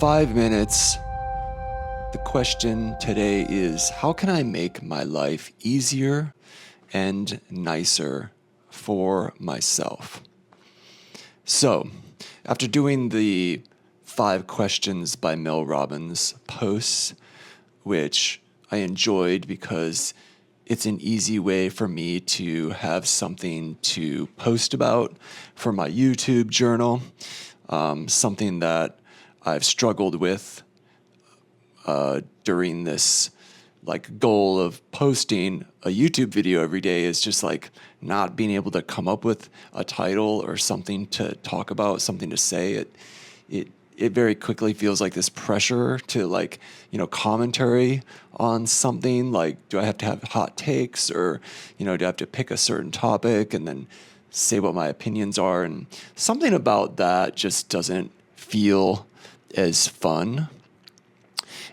5 minutes. The question today is, how can I make my life easier and nicer for myself? So, after doing the 5 questions by Mel Robbins posts, which I enjoyed because it's an easy way for me to have something to post about for my YouTube journal, something that I've struggled with during this goal of posting a YouTube video every day is just not being able to come up with a title or something to talk about, something to say. It very quickly feels like this pressure to commentary on something. Do I have to have hot takes, or do I have to pick a certain topic and then say what my opinions are? And something about that just doesn't feel as fun.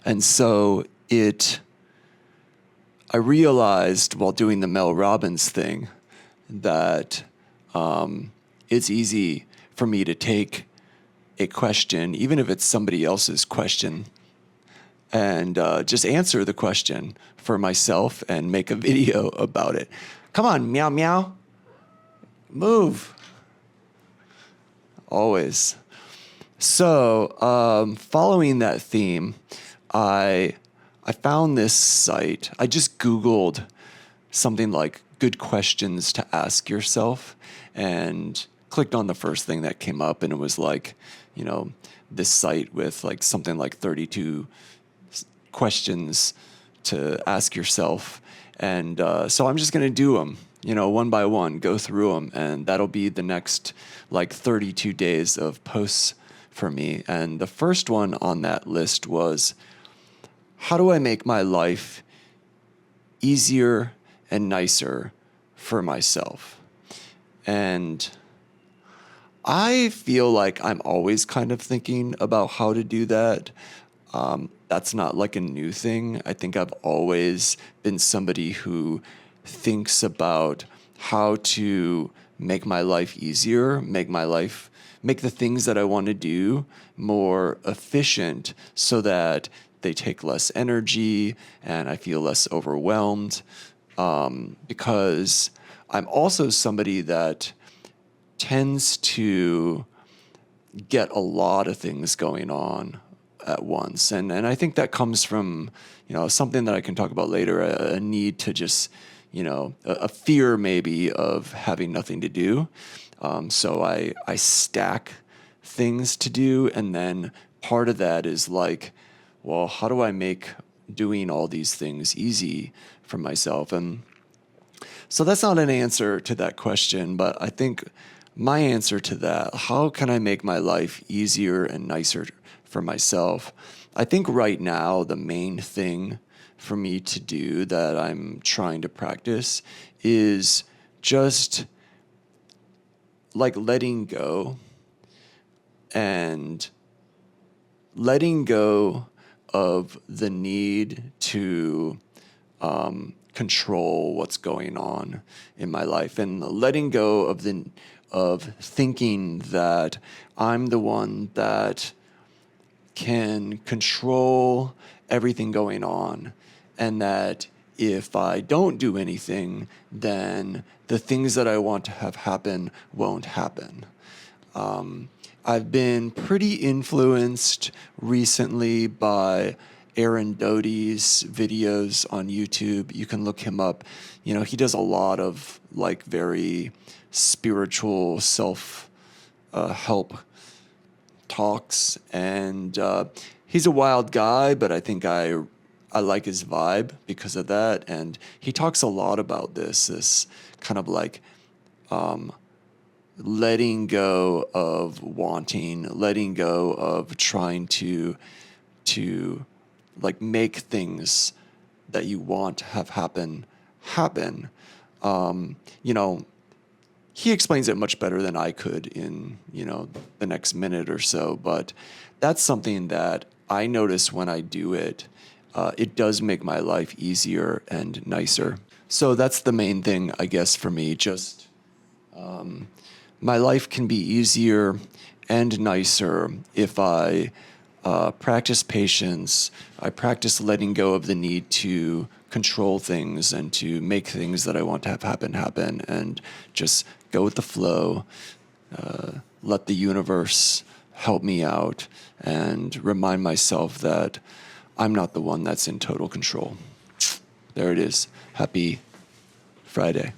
And so I realized while doing the Mel Robbins thing that it's easy for me to take a question, even if it's somebody else's question, and just answer the question for myself and make a video about it. Come on, meow, meow. Move. Always. So, following that theme, I found this site. I just Googled something like good questions to ask yourself and clicked on the first thing that came up, and it was this site with something like 32 questions to ask yourself. And so I'm just going to do them, one by one, go through them, and that'll be the next 32 days of posts for me. And the first one on that list was, how do I make my life easier and nicer for myself? And I feel like I'm always kind of thinking about how to do that. That's not a new thing. I think I've always been somebody who thinks about how to make my life easier, make the things that I want to do more efficient so that they take less energy and I feel less overwhelmed. Because I'm also somebody that tends to get a lot of things going on at once. And I think that comes from, something that I can talk about later, a need to just, a fear maybe of having nothing to do. So I stack things to do. And then part of that is well, how do I make doing all these things easy for myself? And so that's not an answer to that question, but I think my answer to that, how can I make my life easier and nicer for myself? I think right now the main thing for me to do that I'm trying to practice is just letting go and letting go of the need to control what's going on in my life, and letting go of thinking that I'm the one that can control everything going on, and that if I don't do anything, then the things that I want to have happen won't happen. I've been pretty influenced recently by Aaron Doty's videos on YouTube. You can look him up. He does a lot of very spiritual self-help talks, and he's a wild guy, but I think I like his vibe because of that. And he talks a lot about this kind of letting go of wanting, letting go of trying to make things that you want to have happen. He explains it much better than I could in, the next minute or so, but that's something that I notice when I do it. It does make my life easier and nicer. So that's the main thing, I guess, for me. Just my life can be easier and nicer if I practice patience. I practice letting go of the need to control things and to make things that I want to have happen, and just go with the flow. Let the universe help me out and remind myself that I'm not the one that's in total control. There it is. Happy Friday.